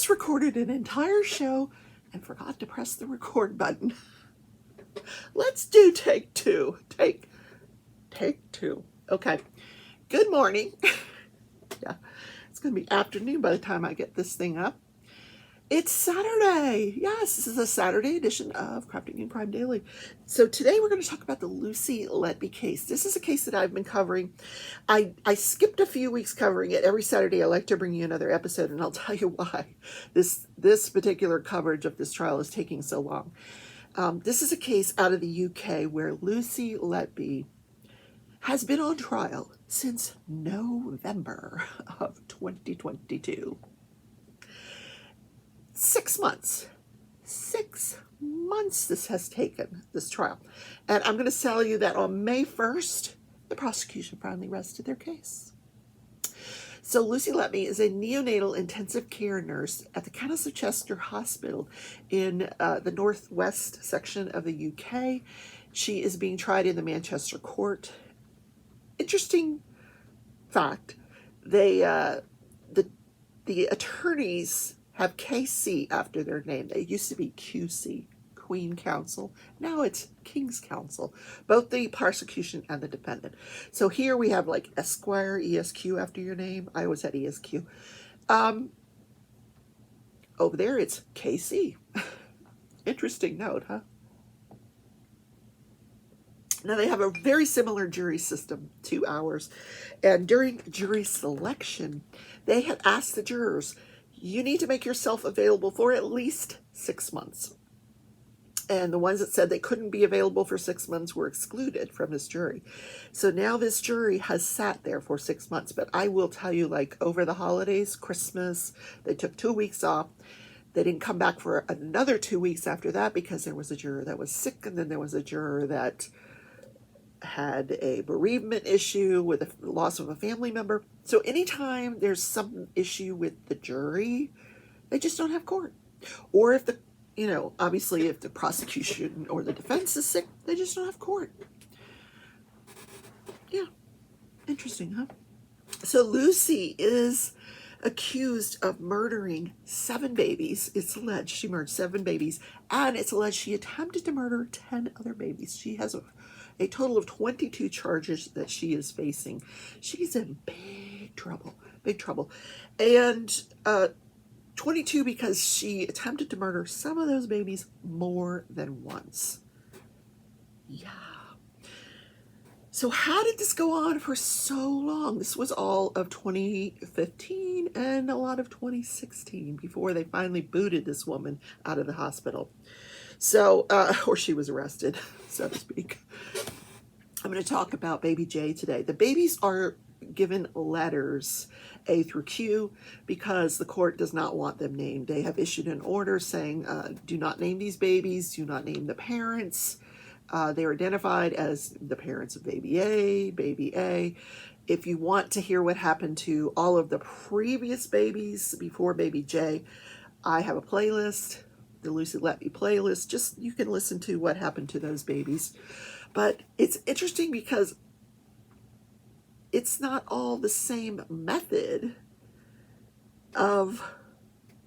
just recorded an entire show and forgot to press the record button. Let's do take two. Take two. Okay. Good morning. Yeah, it's going to be afternoon by the time I get this thing up. It's Saturday. Yes, this is a Saturday edition of Crafting in Crime Daily. So today we're going to talk about the Lucy Letby case. This is a case that I've been covering. I skipped a few weeks covering it. Every Saturday I like to bring you another episode, and I'll tell you why this particular coverage of this trial is taking so long. This is a case out of the UK where Lucy Letby has been on trial since November of 2022. 6 months. 6 months this has taken, this trial. And I'm going to tell you that on May 1st, the prosecution finally rested their case. So Lucy Letby is a neonatal intensive care nurse at the Countess of Chester Hospital in the northwest section of the UK. She is being tried in the Manchester court. Interesting fact, the attorneys have KC after their name. They used to be QC, Queen Counsel. Now it's King's Counsel, both the prosecution and the defendant. So here we have like Esquire, ESQ after your name. I always had ESQ. Over there it's KC. Interesting note, huh? Now they have a very similar jury system to ours. And during jury selection, they had asked the jurors, you need to make yourself available for at least 6 months. And the ones that said they couldn't be available for 6 months were excluded from this jury. So now this jury has sat there for 6 months. But I will tell you, like over the holidays, Christmas, they took 2 weeks off. They didn't come back for another 2 weeks after that because there was a juror that was sick, and then there was a juror that had a bereavement issue with the loss of a family member. So anytime there's some issue with the jury, they just don't have court. Or if obviously if the prosecution or the defense is sick, they just don't have court. Yeah, interesting, huh? So Lucy is accused of murdering 7 babies. It's alleged she murdered 7 babies, and it's alleged she attempted to murder 10 other babies. She has a total of 22 charges that she is facing. She's in big trouble, and 22 because she attempted to murder some of those babies more than once. Yeah. So how did this go on for so long? This was all of 2015 and a lot of 2016 before they finally booted this woman out of the hospital. So, or she was arrested, so to speak. I'm going to talk about baby J today. The babies are given letters A through Q because the court does not want them named. They have issued an order saying, do not name these babies, do not name the parents. They're identified as the parents of baby A. If you want to hear what happened to all of the previous babies before baby J, I have a playlist, the Lucy Letby playlist. Just you can listen to what happened to those babies. But it's interesting because it's not all the same method of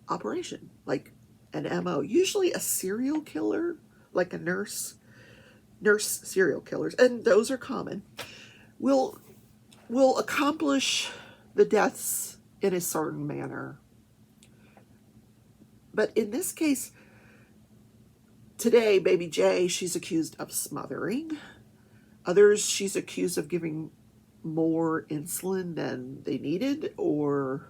operation, like an MO. Usually a serial killer, like a nurse serial killers, and those are common, will accomplish the deaths in a certain manner. But in this case, today, baby J, she's accused of smothering. Others, she's accused of giving more insulin than they needed, or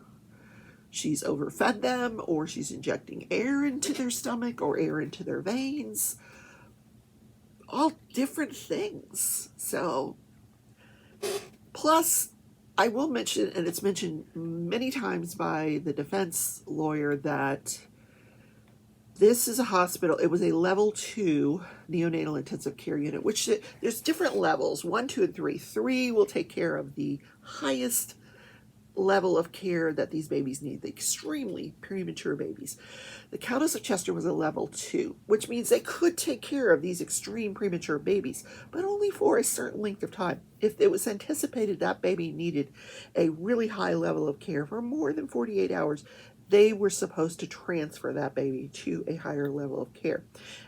she's overfed them, or she's injecting air into their stomach or air into their veins. All different things. So, plus, I will mention, and it's mentioned many times by the defense lawyer, that this is a hospital. It was a level 2 neonatal intensive care unit, which there's different levels, 1, 2, and 3. 3 will take care of the highest level of care that these babies need, the extremely premature babies. The Countess of Chester was a level 2, which means they could take care of these extreme premature babies, but only for a certain length of time. If it was anticipated that baby needed a really high level of care for more than 48 hours, they were supposed to transfer that baby to a higher level of care.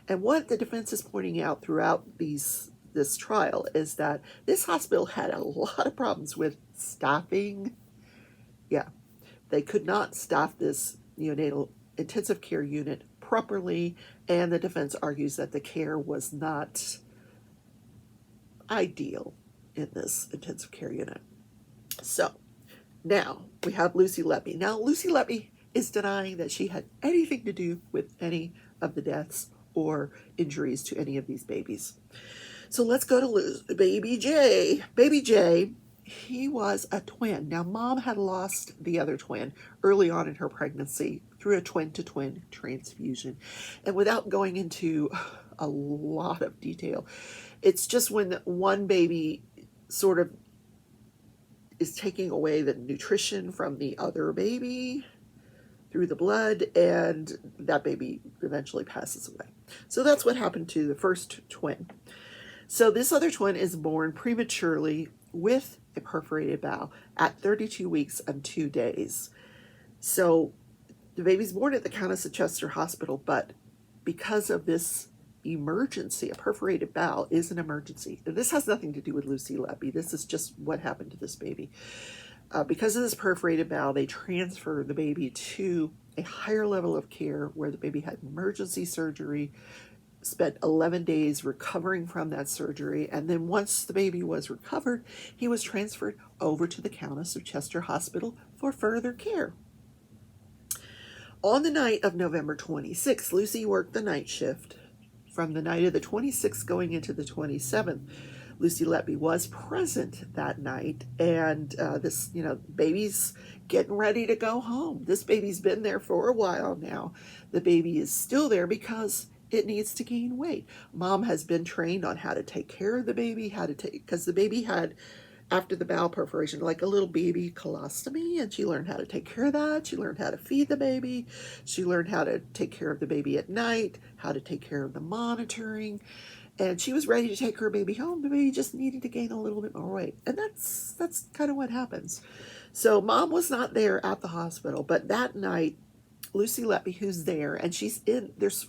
And what the defense is pointing out throughout this trial is that this hospital had a lot of problems with staffing. Yeah, they could not staff this neonatal intensive care unit properly, and the defense argues that the care was not ideal in this intensive care unit. So now we have Lucy Letby. Now Lucy Letby is denying that she had anything to do with any of the deaths or injuries to any of these babies. So let's go to Baby J. Baby J, he was a twin. Now mom had lost the other twin early on in her pregnancy through a twin-to-twin transfusion. And without going into a lot of detail, it's just when one baby sort of is taking away the nutrition from the other baby through the blood, and that baby eventually passes away. So that's what happened to the first twin. So this other twin is born prematurely with a perforated bowel at 32 weeks and 2 days. So the baby's born at the Countess of Chester Hospital, but because of this emergency, a perforated bowel is an emergency. And this has nothing to do with Lucy Letby. This is just what happened to this baby. Because of this perforated bowel, they transferred the baby to a higher level of care where the baby had emergency surgery, spent 11 days recovering from that surgery, and then once the baby was recovered, he was transferred over to the Countess of Chester Hospital for further care. On the night of November 26th, Lucy worked the night shift. From the night of the 26th going into the 27th, Lucy Letby was present that night, and this, baby's getting ready to go home. This baby's been there for a while now. The baby is still there because it needs to gain weight. Mom has been trained on how to take care of the baby, because the baby had, after the bowel perforation, like a little baby colostomy, and she learned how to take care of that. She learned how to feed the baby. She learned how to take care of the baby at night, how to take care of the monitoring. And she was ready to take her baby home. The baby just needed to gain a little bit more weight. And that's kind of what happens. So mom was not there at the hospital, but that night, Lucy Letby, who's there, and this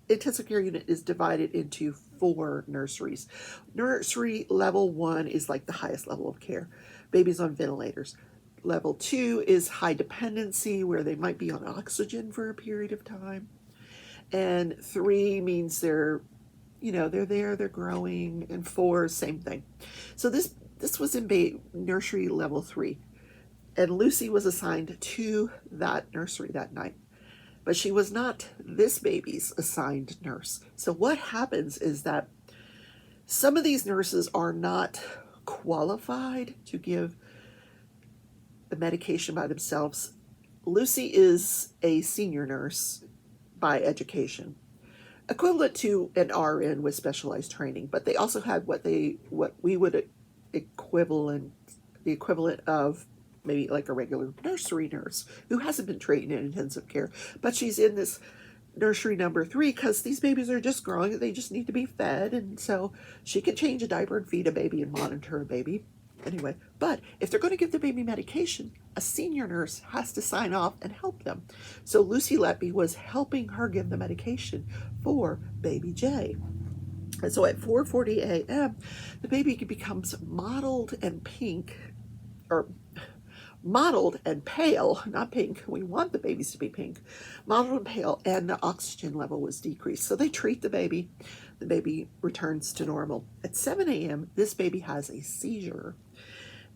intensive care unit is divided into 4 nurseries. Nursery level 1 is like the highest level of care. Babies on ventilators. Level 2 is high dependency, where they might be on oxygen for a period of time. And 3 means they're there, they're growing, and 4, same thing. So this was in nursery level 3, and Lucy was assigned to that nursery that night, but she was not this baby's assigned nurse. So what happens is that some of these nurses are not qualified to give the medication by themselves. Lucy is a senior nurse by education, equivalent to an RN with specialized training, but they also had what we would the equivalent of maybe like a regular nursery nurse who hasn't been trained in intensive care, but she's in this nursery number 3 because these babies are just growing. They just need to be fed, and so she can change a diaper and feed a baby and monitor a baby. Anyway, but if they're going to give the baby medication, a senior nurse has to sign off and help them. So Lucy Letby was helping her give the medication for baby J. And so at 4:40 a.m., the baby becomes mottled and pale, not pink. We want the babies to be pink. Mottled and pale, and the oxygen level was decreased. So they treat the baby. The baby returns to normal. At 7 a.m., this baby has a seizure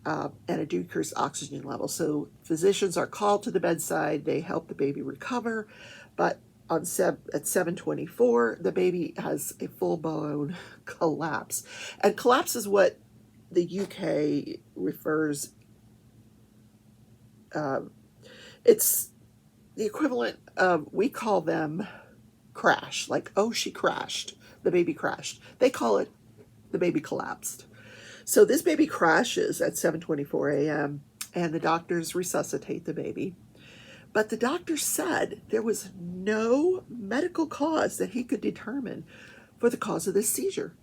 and a decreased oxygen level. So physicians are called to the bedside. They help the baby recover. But at 7:24, the baby has a full-blown collapse. And collapse is what the UK refers. It's the equivalent of, we call them crash, like, oh, she crashed, the baby crashed. They call it the baby collapsed. So this baby crashes at 7:24 a.m. and the doctors resuscitate the baby. But the doctor said there was no medical cause that he could determine for the cause of this seizure.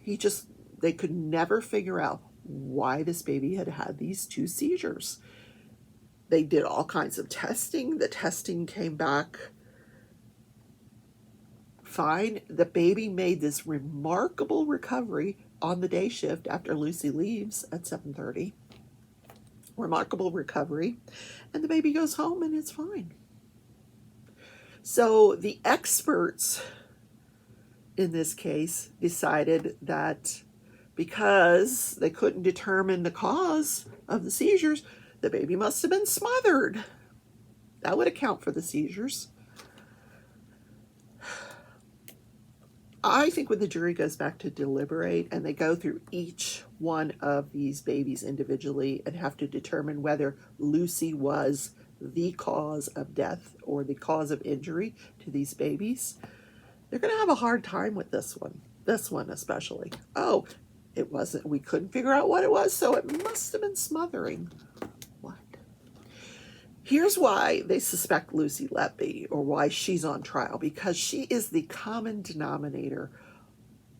They could never figure out why this baby had these 2 seizures. They did all kinds of testing. The testing came back fine. The baby made this remarkable recovery on the day shift after Lucy leaves at 7:30. Remarkable recovery. And the baby goes home and it's fine. So the experts in this case decided that because they couldn't determine the cause of the seizures, the baby must have been smothered. That would account for the seizures. I think when the jury goes back to deliberate and they go through each one of these babies individually and have to determine whether Lucy was the cause of death or the cause of injury to these babies, they're going to have a hard time with this one especially. Oh, it wasn't, we couldn't figure out what it was, so it must have been smothering. What? Here's why they suspect Lucy Letby, or why she's on trial, because she is the common denominator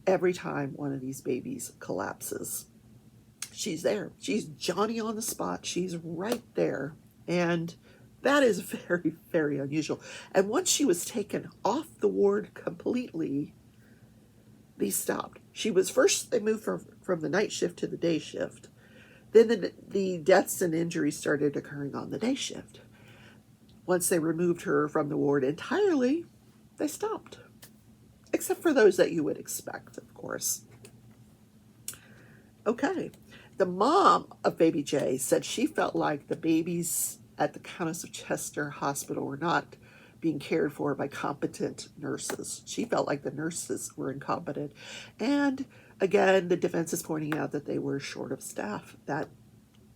every time one of these babies collapses. She's there. She's Johnny on the spot. She's right there. And that is very, very unusual. And once she was taken off the ward completely, these stopped. She was first, they moved from the night shift to the day shift. Then the deaths and injuries started occurring on the day shift. Once they removed her from the ward entirely, they stopped. Except for those that you would expect, of course. Okay. The mom of baby J said she felt like the babies at the Countess of Chester Hospital were not being cared for by competent nurses. She felt like the nurses were incompetent. And again, the defense is pointing out that they were short of staff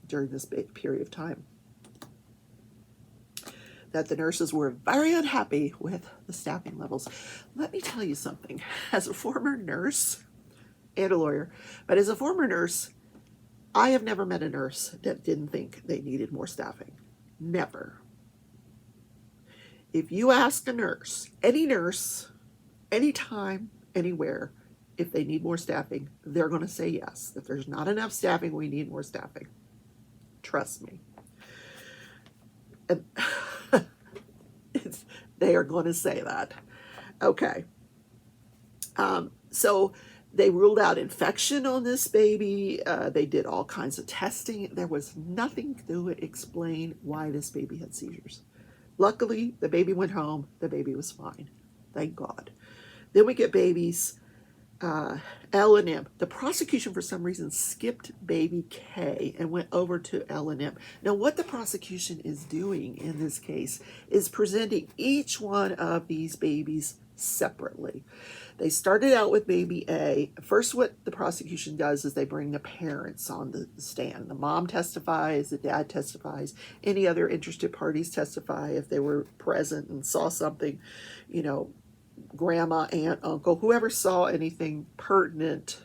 during this period of time. That the nurses were very unhappy with the staffing levels. Let me tell you something. As a former nurse and a lawyer, but as a former nurse, I have never met a nurse that didn't think they needed more staffing. Never. If you ask a nurse, anytime, anywhere, if they need more staffing, they're going to say yes. If there's not enough staffing, we need more staffing. Trust me. And they are going to say that. Okay. So they ruled out infection on this baby. They did all kinds of testing. There was nothing to explain why this baby had seizures. Luckily, the baby went home. The baby was fine. Thank God. Then we get babies L and M. The prosecution, for some reason, skipped baby K and went over to L and M. Now, what the prosecution is doing in this case is presenting each one of these babies separately. They started out with baby A. First, what the prosecution does is they bring the parents on the stand. The mom testifies, the dad testifies, any other interested parties testify if they were present and saw something, grandma, aunt, uncle, whoever saw anything pertinent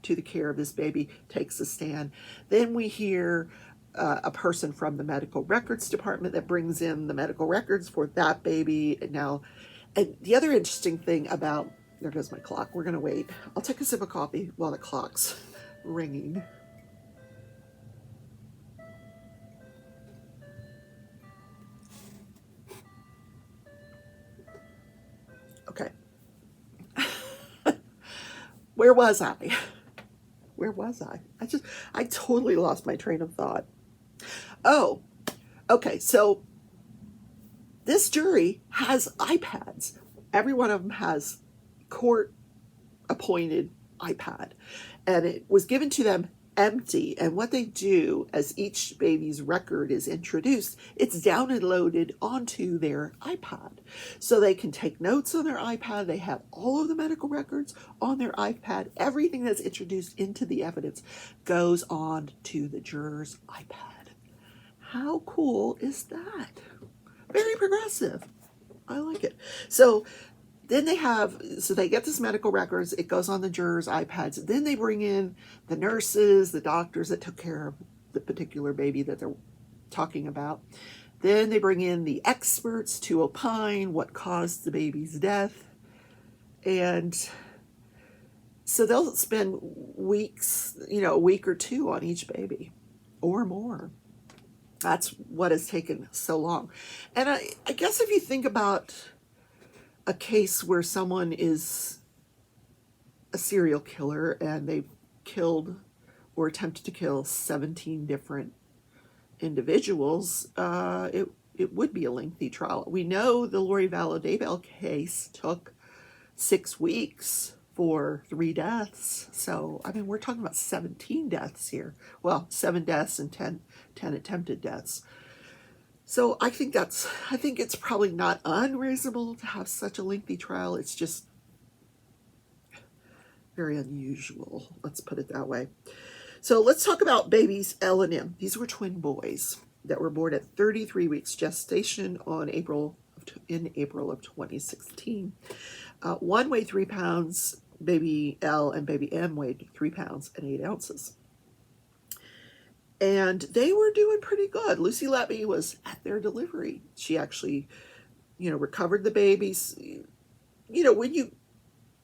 to the care of this baby takes a stand. Then we hear a person from the medical records department that brings in the medical records for that baby. And the other interesting thing about, there goes my clock. We're going to wait. I'll take a sip of coffee while the clock's ringing. Okay. Where was I? I totally lost my train of thought. Oh, okay. So this jury has iPads. Every one of them has court-appointed iPad. And it was given to them empty. And what they do as each baby's record is introduced, it's downloaded onto their iPad. So they can take notes on their iPad. They have all of the medical records on their iPad. Everything that's introduced into the evidence goes on to the juror's iPad. How cool is that? Very progressive. I like it. So then they get this medical records. It goes on the jurors' iPads. Then they bring in the nurses, the doctors that took care of the particular baby that they're talking about. Then they bring in the experts to opine what caused the baby's death. And so they'll spend weeks, a week or two on each baby or more. That's what has taken so long. And I guess if you think about a case where someone is a serial killer and they've killed or attempted to kill 17 different individuals, it would be a lengthy trial. We know the Lori Vallow Daybell case took 6 weeks for 3 deaths. So, I mean, we're talking about 17 deaths here. Well, 7 deaths and 10 attempted deaths. So I think it's probably not unreasonable to have such a lengthy trial. It's just very unusual. Let's put it that way. So let's talk about babies L and M. These were twin boys that were born at 33 weeks gestation in April of 2016. One weighed 3 pounds, baby L, and baby M weighed 3 pounds and 8 ounces. And they were doing pretty good. Lucy Letby was at their delivery. She actually, recovered the babies. When you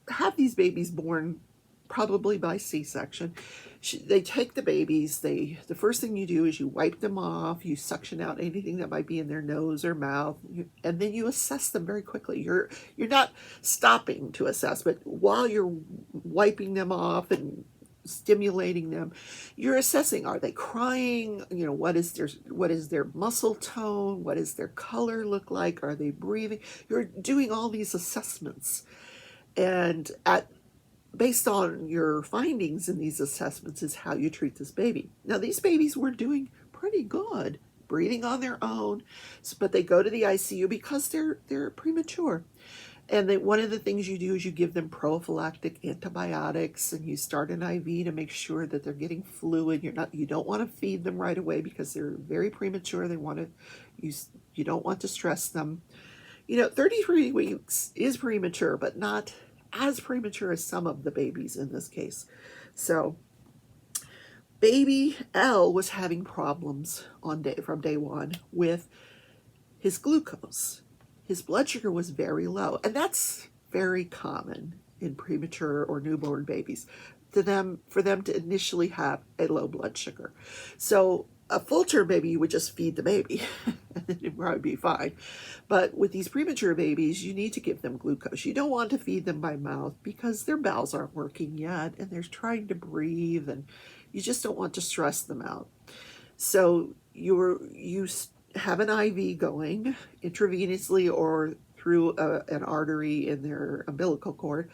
have these babies born probably by C-section, they take the babies, the first thing you do is you wipe them off, you suction out anything that might be in their nose or mouth, and then you assess them very quickly. You're not stopping to assess, but while you're wiping them off and stimulating them, you're assessing, are they crying? What is their muscle tone? What does their color look like? Are they breathing? You're doing all these assessments, and based on your findings in these assessments is how you treat this baby. Now, these babies were doing pretty good, breathing on their own, but they go to the ICU because they're premature. And one of the things you do is you give them prophylactic antibiotics, and you start an IV to make sure that they're getting fluid. You don't want to feed them right away because they're very premature. You don't want to stress them. 33 weeks is premature, but not as premature as some of the babies in this case. So baby L was having problems from day one with his glucose. His blood sugar was very low, and that's very common in premature or newborn babies for them to initially have a low blood sugar. So a full-term baby, you would just feed the baby and it'd probably be fine. But with these premature babies, you need to give them glucose. You don't want to feed them by mouth because their bowels aren't working yet and they're trying to breathe, and you just don't want to stress them out. So you have an IV going intravenously or through an artery in their umbilical cord,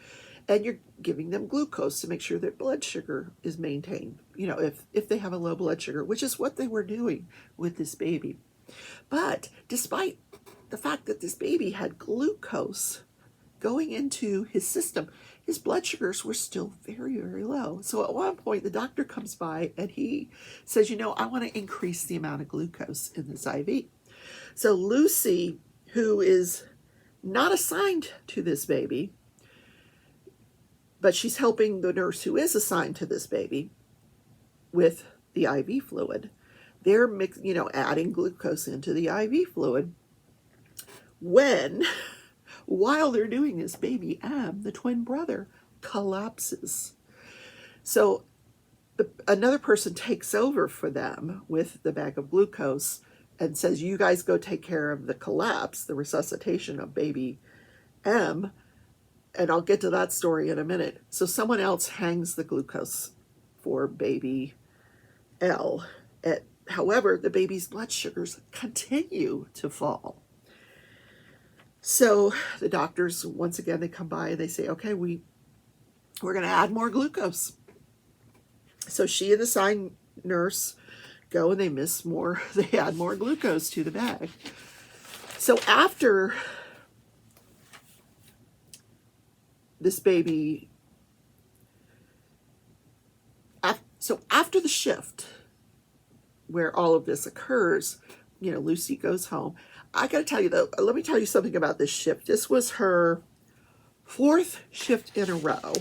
and you're giving them glucose to make sure their blood sugar is maintained, if they have a low blood sugar, which is what they were doing with this baby. But despite the fact that this baby had glucose going into his system, his blood sugars were still very, very low. So at one point, the doctor comes by and he says, I want to increase the amount of glucose in this IV. So Lucy, who is not assigned to this baby, but she's helping the nurse who is assigned to this baby with the IV fluid. They're adding glucose into the IV fluid. While they're doing this, baby M, the twin brother, collapses. So another person takes over for them with the bag of glucose and says, you guys go take care of the collapse, the resuscitation of baby M, and I'll get to that story in a minute. So someone else hangs the glucose for baby L. However, the baby's blood sugars continue to fall. So the doctors, once again, they come by and they say, okay, we're going to add more glucose. So she and the assigned nurse go and they add more glucose to the bag. So after this baby, after the shift where all of this occurs, Lucy goes home. I got to tell you, though, let me tell you something about this shift. This was her 4th shift in a row.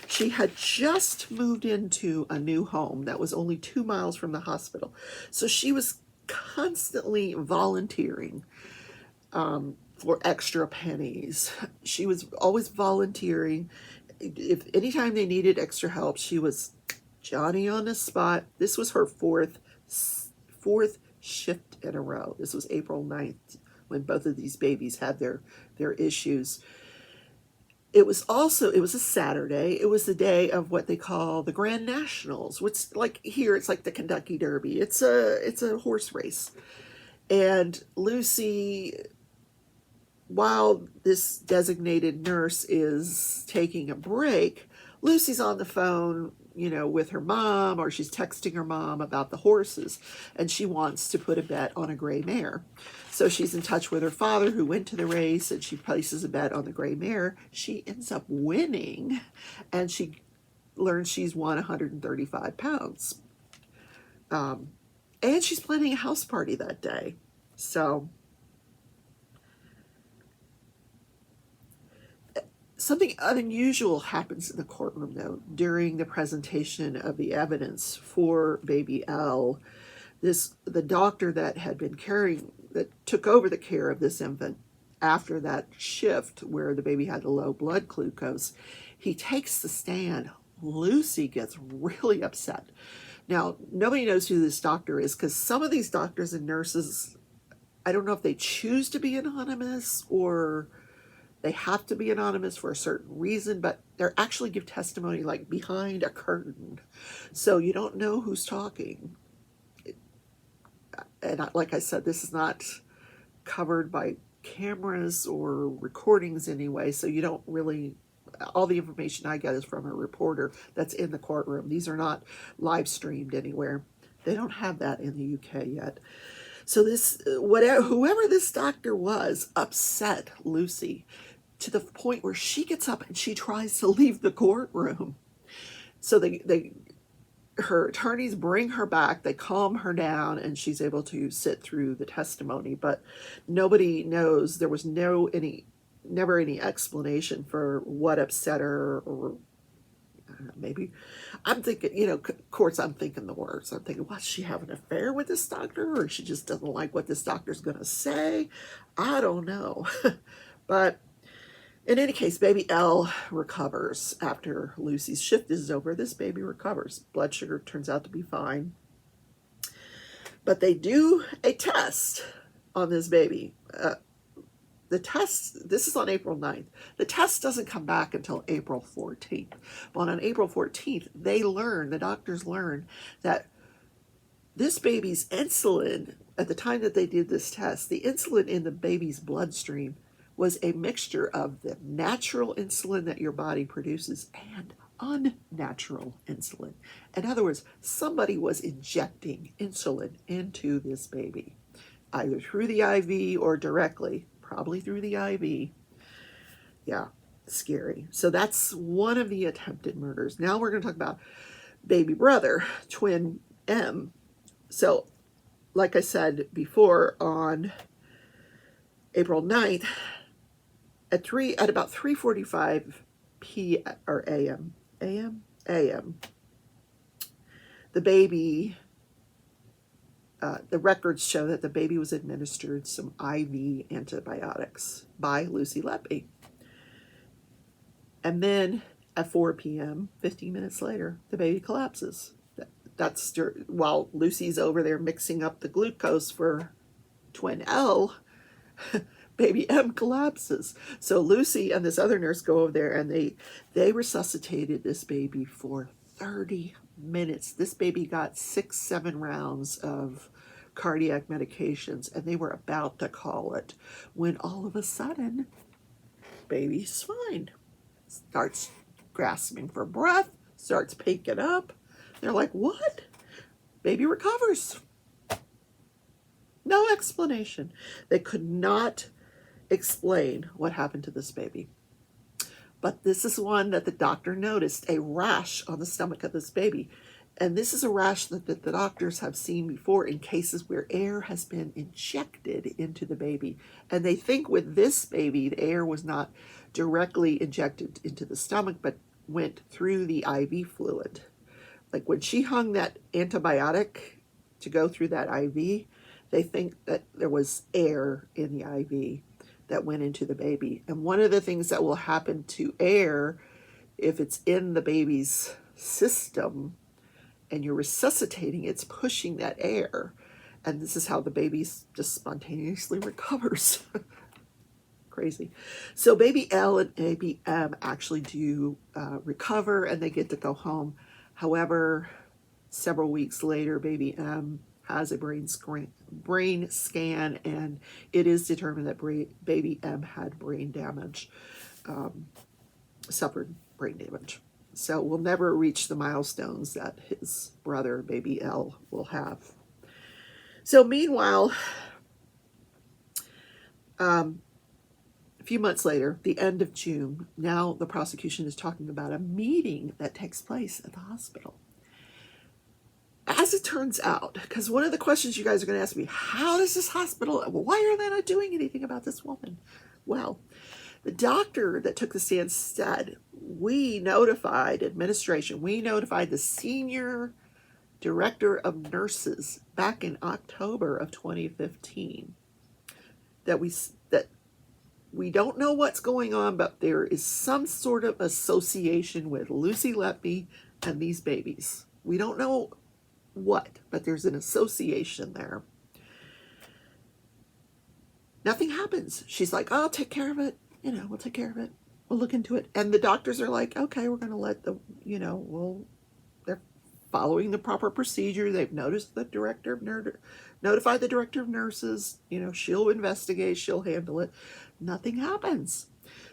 She had just moved into a new home that was only 2 miles from the hospital. So she was constantly volunteering for extra pennies. She was always volunteering. If anytime they needed extra help, she was Johnny on the spot. This was her fourth shift in a row. This was April 9th when both of these babies had their issues. It was a Saturday. It was the day of what they call the Grand Nationals, which, like here, it's like the Kentucky Derby. It's a horse race. And Lucy, while this designated nurse is taking a break, Lucy's on the phone, with her mom, or she's texting her mom about the horses, and she wants to put a bet on a gray mare. So she's in touch with her father, who went to the race, and she places a bet on the gray mare. She ends up winning, and she learns she's won 135 pounds. And she's planning a house party that day. So something unusual happens in the courtroom, though, during the presentation of the evidence for baby L. The doctor that took over the care of this infant after that shift where the baby had a low blood glucose, he takes the stand. Lucy gets really upset. Now, nobody knows who this doctor is, because some of these doctors and nurses, I don't know if they choose to be anonymous or they have to be anonymous for a certain reason, but they actually give testimony like behind a curtain. So you don't know who's talking. And like I said, this is not covered by cameras or recordings anyway, so you don't really, all the information I get is from a reporter that's in the courtroom. These are not live streamed anywhere. They don't have that in the UK yet. So whoever this doctor was, upset Lucy to the point where she gets up and she tries to leave the courtroom. So her attorneys bring her back, they calm her down, and she's able to sit through the testimony. But nobody knows, there was never any explanation for what upset her, or maybe, I'm thinking, courts, I'm thinking the worst. I'm thinking, does she have an affair with this doctor, or she just doesn't like what this doctor's going to say? I don't know. But in any case, baby L recovers after Lucy's shift is over. This baby recovers. Blood sugar turns out to be fine. But they do a test on this baby. The test, this is on April 9th. The test doesn't come back until April 14th. But on April 14th, the doctors learn that this baby's insulin, at the time that they did this test, the insulin in the baby's bloodstream was a mixture of the natural insulin that your body produces and unnatural insulin. In other words, somebody was injecting insulin into this baby, either through the IV or directly, probably through the IV. Yeah, scary. So that's one of the attempted murders. Now we're going to talk about baby brother, twin M. So, like I said before, on April 9th, at about 3:45 p.m. or a.m. The baby, the records show that the baby was administered some IV antibiotics by Lucy Leppy. And then at 4 p.m., 15 minutes later, the baby collapses. That's while Lucy's over there mixing up the glucose for twin L, baby M collapses. So Lucy and this other nurse go over there, and they resuscitated this baby for 30 minutes. This baby got 6-7 rounds of cardiac medications, and they were about to call it when all of a sudden, baby's fine. Starts grasping for breath, starts picking up. They're like, what? Baby recovers. No explanation. They could not explain what happened to this baby. But this is one that the doctor noticed, a rash on the stomach of this baby. And this is a rash that the doctors have seen before in cases where air has been injected into the baby. And they think with this baby, the air was not directly injected into the stomach, but went through the IV fluid. Like when she hung that antibiotic to go through that IV, they think that there was air in the IV that went into the baby. And one of the things that will happen to air, if it's in the baby's system and you're resuscitating, it's pushing that air. And this is how the baby just spontaneously recovers. Crazy. So baby L and baby M actually do recover, and they get to go home. However, several weeks later, baby M has a brain scan, and it is determined that baby M had brain damage, suffered brain damage. So we'll never reach the milestones that his brother, baby L, will have. So meanwhile, a few months later, the end of June, now the prosecution is talking about a meeting that takes place at the hospital. As it turns out, because one of the questions you guys are going to ask me, how does this hospital, why are they not doing anything about this woman? Well, the doctor that took the stand said, we notified administration, we notified the senior director of nurses back in October of 2015 that we don't know what's going on, but there is some sort of association with Lucy Letby and these babies. We don't know what, but there's an association there. Nothing happens. She's like, I'll take care of it. We'll take care of it. We'll look into it. And the doctors are like, okay, we're going to let they're following the proper procedure. They've notified the director of nurses. She'll investigate, she'll handle it. Nothing happens.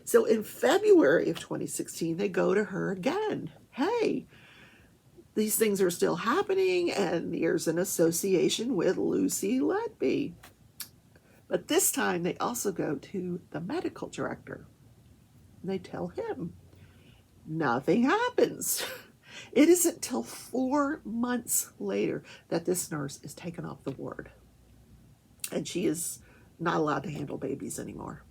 So in February of 2016, they go to her again. Hey, these things are still happening, and there's an association with Lucy Letby. But this time they also go to the medical director. And they tell him. Nothing happens. It isn't until 4 months later that this nurse is taken off the ward. And she is not allowed to handle babies anymore.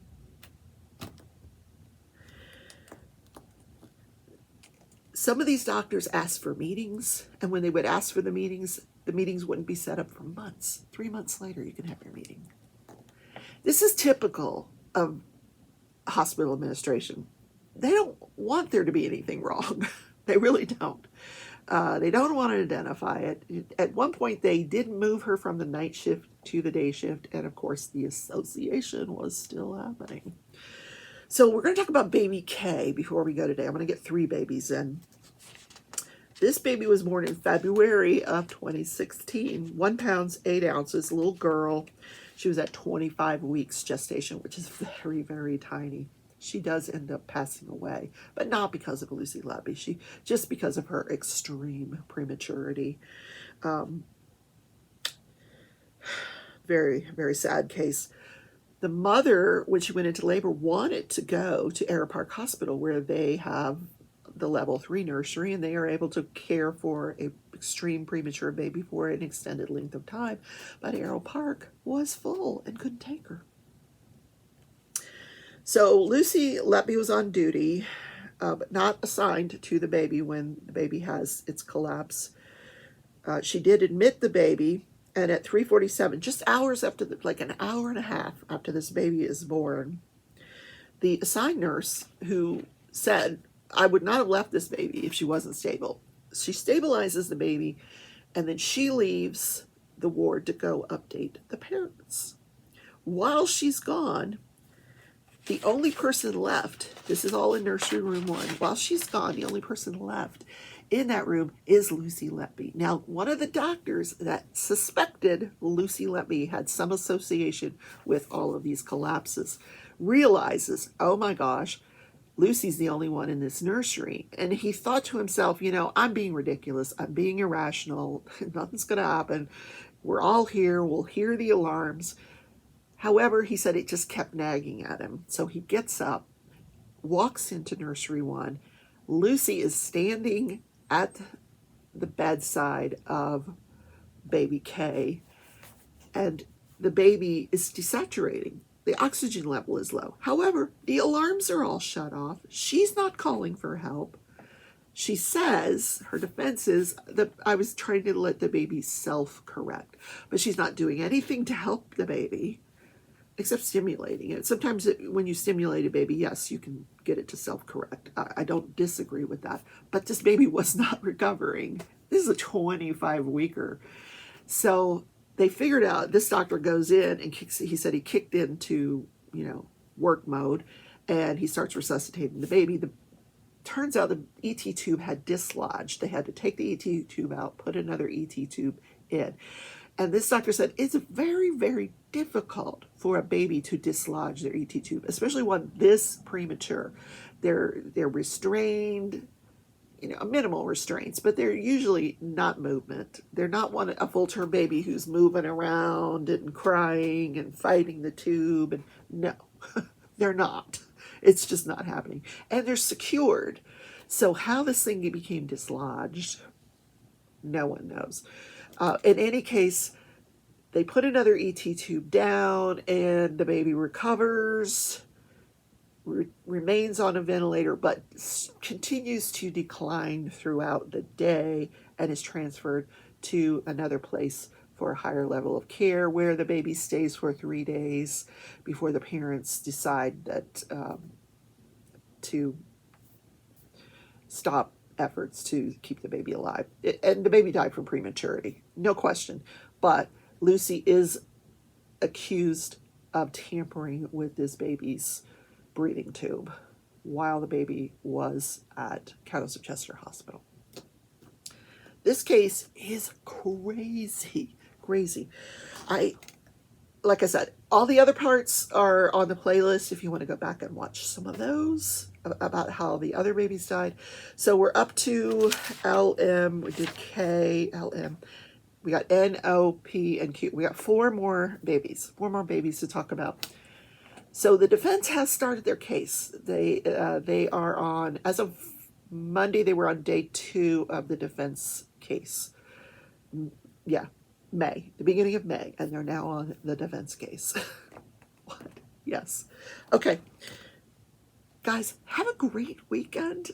Some of these doctors asked for meetings, and when they would ask for the meetings wouldn't be set up for months. 3 months later, you can have your meeting. This is typical of hospital administration. They don't want there to be anything wrong. They really don't. They don't want to identify it. At one point, they did move her from the night shift to the day shift, and of course, the association was still happening. So we're going to talk about baby K before we go today. I'm going to get 3 babies in. This baby was born in February of 2016, 1 pound, 8 ounces, little girl. She was at 25 weeks gestation, which is very, very tiny. She does end up passing away, but not because of Lucy Letby. Just because of her extreme prematurity. Very, very sad case. The mother, when she went into labor, wanted to go to Arrow Park Hospital, where they have the level 3 nursery, and they are able to care for an extreme premature baby for an extended length of time. But Arrow Park was full and couldn't take her. So Lucy Letby was on duty, but not assigned to the baby when the baby has its collapse. She did admit the baby, and at 3:47, just hours after, like an hour and a half after this baby is born, the assigned nurse, who said, I would not have left this baby if she wasn't stable. She stabilizes the baby, and then she leaves the ward to go update the parents. While she's gone, the only person left, this is all in nursery room 1, while she's gone, the only person left in that room is Lucy Letby. Now, one of the doctors that suspected Lucy Letby had some association with all of these collapses realizes, oh my gosh, Lucy's the only one in this nursery. And he thought to himself, I'm being ridiculous. I'm being irrational. Nothing's going to happen. We're all here. We'll hear the alarms. However, he said it just kept nagging at him. So he gets up, walks into nursery 1. Lucy is standing at the bedside of baby K, and the baby is desaturating. The oxygen level is low. However, the alarms are all shut off. She's not calling for help. She says, her defense is that I was trying to let the baby self-correct, but she's not doing anything to help the baby except stimulating it. Sometimes when you stimulate a baby, yes, you can get it to self-correct. I don't disagree with that, but this baby was not recovering. This is a 25-weeker. So they figured out, this doctor goes in and kicks, he said he kicked into, you know, work mode, and he starts resuscitating the baby. Turns out the ET tube had dislodged. They had to take the ET tube out, put another ET tube in. And this doctor said it's very, very difficult for a baby to dislodge their ET tube, especially one this premature. They're restrained, you know, minimal restraints, but they're usually not movement. They're not a full-term baby who's moving around and crying and fighting the tube. And no, they're not. It's just not happening. And they're secured. So how this thing became dislodged, no one knows. In any case, they put another ET tube down, and the baby recovers, remains on a ventilator, but continues to decline throughout the day and is transferred to another place for a higher level of care, where the baby stays for 3 days before the parents decide that to stop efforts to keep the baby alive. And the baby died from prematurity, no question. But Lucy is accused of tampering with this baby's breathing tube while the baby was at Countess of Chester Hospital. This case is crazy, crazy. Like I said, all the other parts are on the playlist if you want to go back and watch some of those about how the other babies died. So we're up to LM, we did K, LM, we got N, O, P, and Q. We got four more babies to talk about. So the defense has started their case. They are on, as of Monday, they were on day 2 of the defense case. Yeah, May, the beginning of May, and they're now on the defense case. What? Yes. Okay. Guys, have a great weekend.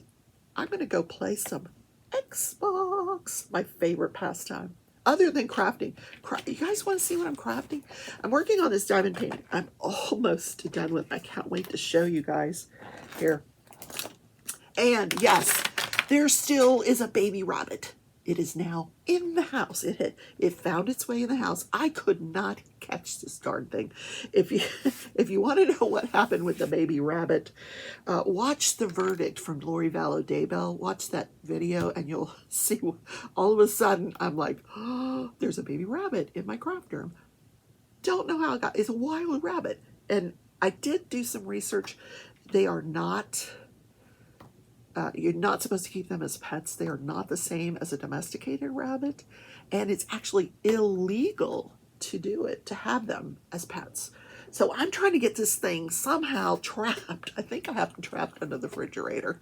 I'm going to go play some Xbox, my favorite pastime, other than crafting. You guys want to see what I'm crafting? I'm working on this diamond painting. I'm almost done with it. I can't wait to show you guys here. And yes, there still is a baby rabbit. It is now in the house. It found its way in the house. I could not catch this darn thing. If you want to know what happened with the baby rabbit, watch The Verdict from Lori Vallow Daybell. Watch that video and you'll see. All of a sudden, I'm like, oh, there's a baby rabbit in my craft room. Don't know how it got. It's a wild rabbit. And I did do some research. They are not. You're not supposed to keep them as pets. They are not the same as a domesticated rabbit. And it's actually illegal to do it, to have them as pets. So I'm trying to get this thing somehow trapped. I think I have them trapped under the refrigerator.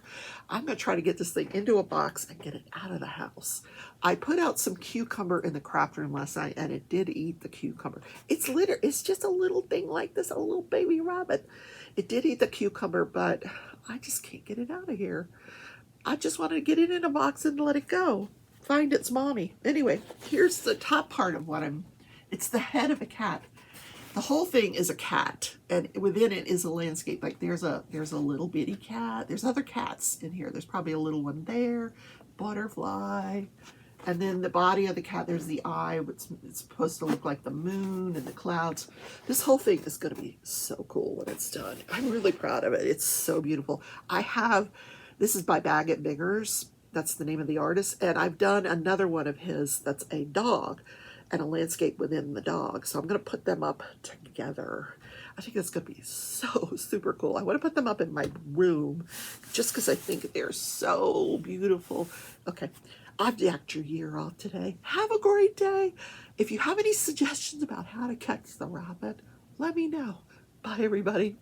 I'm going to try to get this thing into a box and get it out of the house. I put out some cucumber in the craft room last night, and it did eat the cucumber. It's just a little thing like this, a little baby rabbit. It did eat the cucumber, but I just can't get it out of here. I just wanted to get it in a box and let it go. Find its mommy. Anyway, here's the top part of what it's the head of a cat. The whole thing is a cat, and within it is a landscape. Like there's a little bitty cat. There's other cats in here. There's probably a little one there, butterfly. And then the body of the cat, there's the eye. It's supposed to look like the moon and the clouds. This whole thing is going to be so cool when it's done. I'm really proud of it. It's so beautiful. This is by Baggett Biggers. That's the name of the artist. And I've done another one of his that's a dog and a landscape within the dog. So I'm going to put them up together. I think that's going to be so super cool. I want to put them up in my room just because I think they're so beautiful. Okay. I've decked your year off today. Have a great day. If you have any suggestions about how to catch the rabbit, let me know. Bye, everybody.